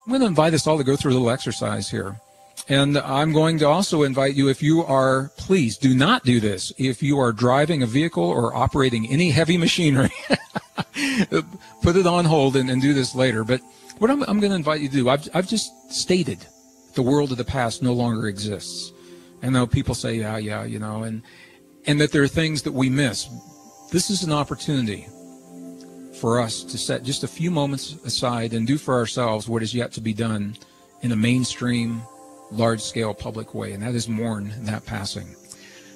I'm going to invite us all to go through a little exercise here. And I'm going to also invite you, if you are, please do not do this. If you are driving a vehicle or operating any heavy machinery, put it on hold and do this later. But what I'm going to invite you to do, I've just stated the world of the past no longer exists. And though people say, yeah, you know, and that there are things that we miss. This is an opportunity for us to set just a few moments aside and do for ourselves what is yet to be done in a mainstream, large-scale public way, and that is mourn that passing.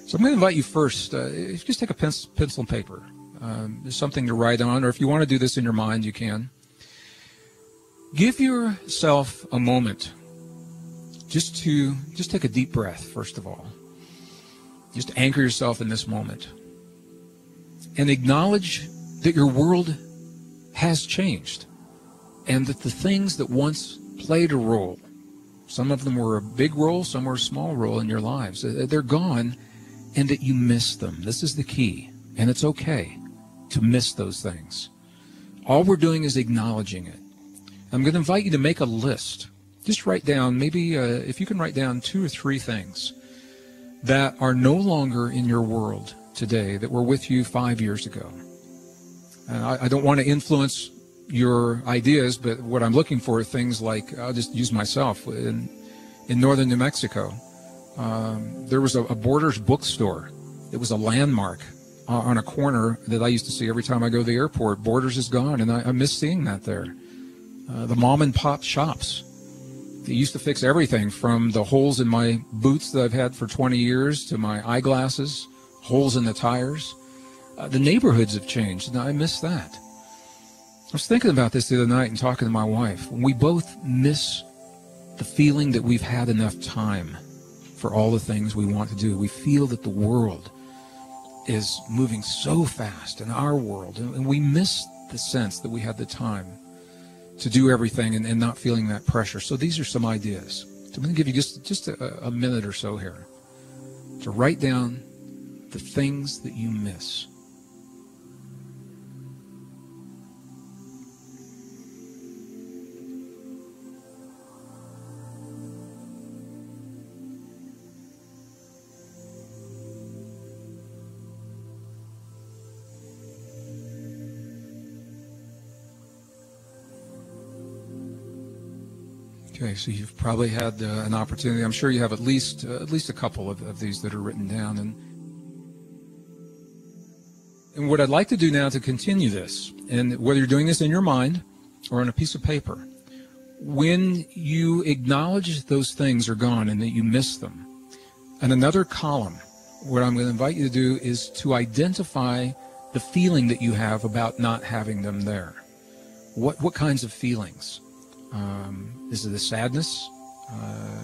So I'm going to invite you first, if you just take a pencil and paper, there's something to write on, or if you want to do this in your mind, you can. Give yourself a moment just take a deep breath, first of all. Just anchor yourself in this moment. And acknowledge that your world has changed, and that the things that once played a role, some of them were a big role, some were a small role in your lives, they're gone, and that you miss them. This is the key, and it's okay to miss those things. All we're doing is acknowledging it. I'm going to invite you to make a list. Just write down, maybe if you can write down 2 or 3 things that are no longer in your world today that were with you 5 years ago. And I don't want to influence your ideas, but what I'm looking for are things like, I'll just use myself. In northern New Mexico, there was a Borders bookstore. It was a landmark on a corner that I used to see every time I go to the airport. Borders is gone, and I miss seeing that there. The mom and pop shops. They used to fix everything from the holes in my boots that I've had for 20 years to my eyeglasses, holes in the tires. The neighborhoods have changed, and I miss that. I was thinking about this the other night and talking to my wife. We both miss the feeling that we've had enough time for all the things we want to do. We feel that the world is moving so fast in our world, and we miss the sense that we had the time to do everything and not feeling that pressure. So these are some ideas. So I'm going to give you just a minute or so here to write down the things that you miss. Okay, so you've probably had an opportunity. I'm sure you have at least a couple of these that are written down. And what I'd like to do now to continue this, and whether you're doing this in your mind or on a piece of paper, when you acknowledge those things are gone and that you miss them, in another column, what I'm going to invite you to do is to identify the feeling that you have about not having them there. What kinds of feelings? Is it a sadness?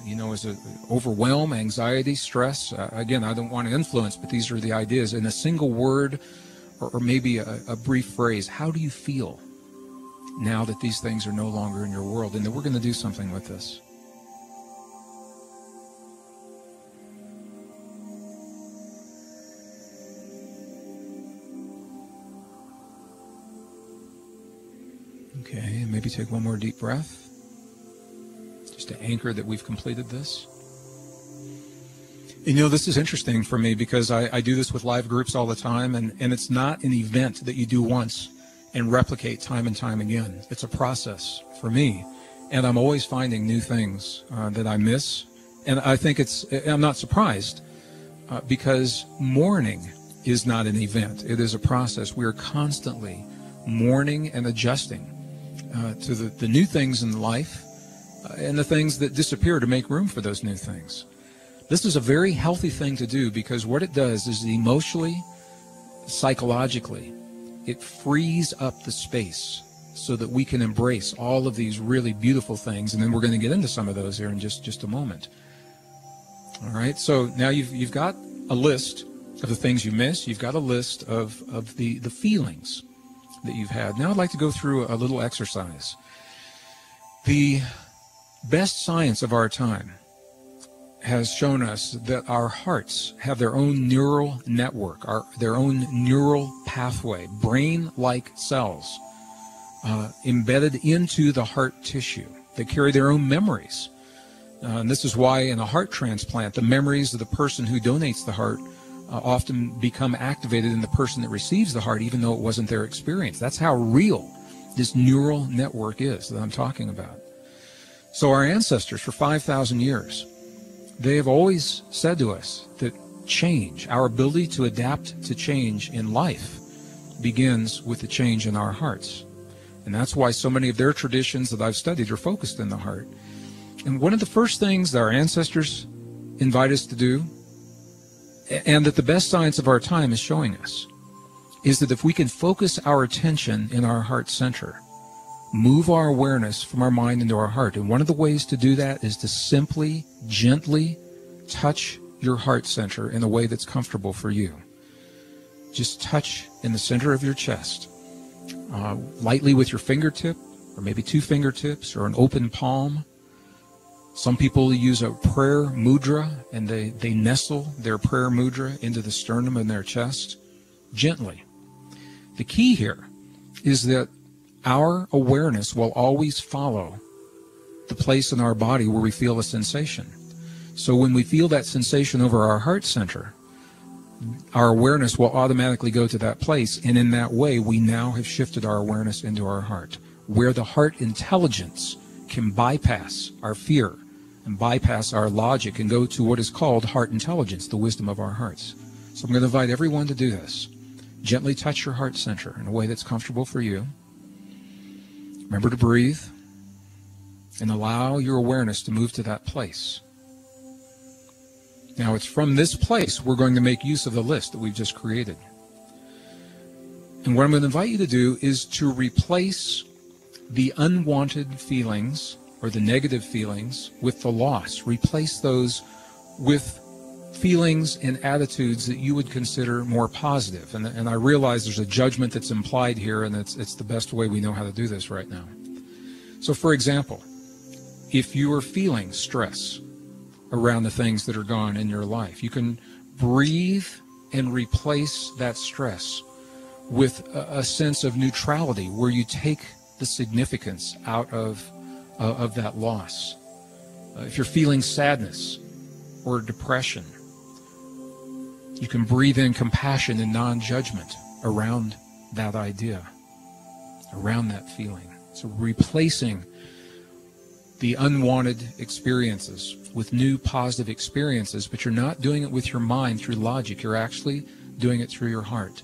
Is it overwhelm, anxiety, stress? Again, I don't want to influence, but these are the ideas. In a single word or maybe a brief phrase, how do you feel now that these things are no longer in your world? And then we're going to do something with this. Okay, and maybe take one more deep breath, just to anchor that we've completed this. And this is interesting for me because I do this with live groups all the time, and it's not an event that you do once and replicate time and time again. It's a process for me, and I'm always finding new things that I miss. And I think I'm not surprised because mourning is not an event. It is a process. We are constantly mourning and adjusting to the new things in life and the things that disappear to make room for those new things. This is a very healthy thing to do because what it does is emotionally, psychologically, it frees up the space so that we can embrace all of these really beautiful things. And then we're going to get into some of those here in just a moment. All right, so now you've got a list of the things you miss. You've got a list of the feelings that you've had. Now I'd like to go through a little exercise. The best science of our time has shown us that our hearts have their own neural network, their own neural pathway, brain-like cells embedded into the heart tissue. They carry their own memories. And this is why in a heart transplant, the memories of the person who donates the heart often become activated in the person that receives the heart, even though it wasn't their experience. That's how real this neural network is that I'm talking about. So our ancestors for 5,000 years, they have always said to us that change, our ability to adapt to change in life, begins with the change in our hearts. And that's why so many of their traditions that I've studied are focused in the heart. And one of the first things that our ancestors invite us to do, and that the best science of our time is showing us, is that if we can focus our attention in our heart center, move our awareness from our mind into our heart. And one of the ways to do that is to simply, gently touch your heart center in a way that's comfortable for you. Just touch in the center of your chest, lightly with your fingertip, or maybe two fingertips, or an open palm. Some people use a prayer mudra, and they nestle their prayer mudra into the sternum in their chest, gently. The key here is that our awareness will always follow the place in our body where we feel a sensation. So when we feel that sensation over our heart center, our awareness will automatically go to that place, and in that way we now have shifted our awareness into our heart, where the heart intelligence can bypass our fear and bypass our logic and go to what is called heart intelligence, the wisdom of our hearts. So I'm going to invite everyone to do this. Gently touch your heart center in a way that's comfortable for you. Remember to breathe and allow your awareness to move to that place. Now it's from this place we're going to make use of the list that we've just created. And what I'm going to invite you to do is to replace the unwanted feelings or the negative feelings with the loss. Replace those with feelings and attitudes that you would consider more positive. And I realize there's a judgment that's implied here, and it's the best way we know how to do this right now. So for example, if you are feeling stress around the things that are gone in your life, you can breathe and replace that stress with a sense of neutrality, where you take the significance out of that loss. If you're feeling sadness or depression, you can breathe in compassion and non-judgment around that idea, around that feeling. So replacing the unwanted experiences with new positive experiences, but you're not doing it with your mind through logic. You're actually doing it through your heart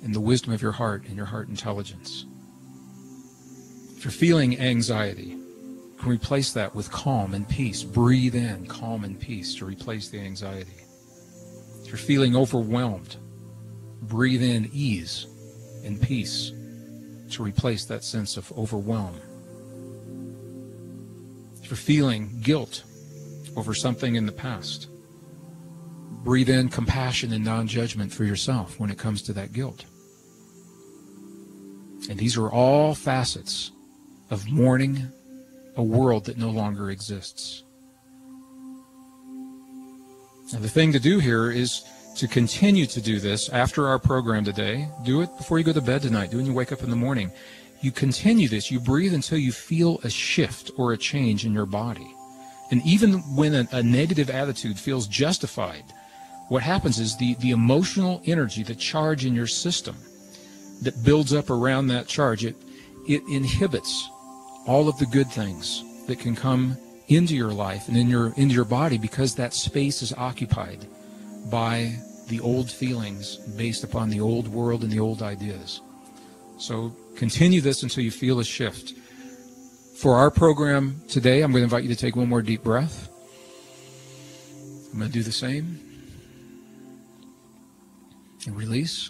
and the wisdom of your heart and your heart intelligence. If you're feeling anxiety, you can replace that with calm and peace. Breathe in calm and peace to replace the anxiety. If you're feeling overwhelmed, breathe in ease and peace to replace that sense of overwhelm. If you're feeling guilt over something in the past, breathe in compassion and non-judgment for yourself when it comes to that guilt. And these are all facets of mourning a world that no longer exists. Now, the thing to do here is to continue to do this after our program today. Do it before you go to bed tonight. Do it when you wake up in the morning. You continue this. You breathe until you feel a shift or a change in your body. And even when a negative attitude feels justified, what happens is the emotional energy, the charge in your system that builds up around that charge, it inhibits all of the good things that can come into your life and into your body, because that space is occupied by the old feelings based upon the old world and the old ideas. So continue this until you feel a shift. For our program today, I'm going to invite you to take one more deep breath. I'm going to do the same. And release.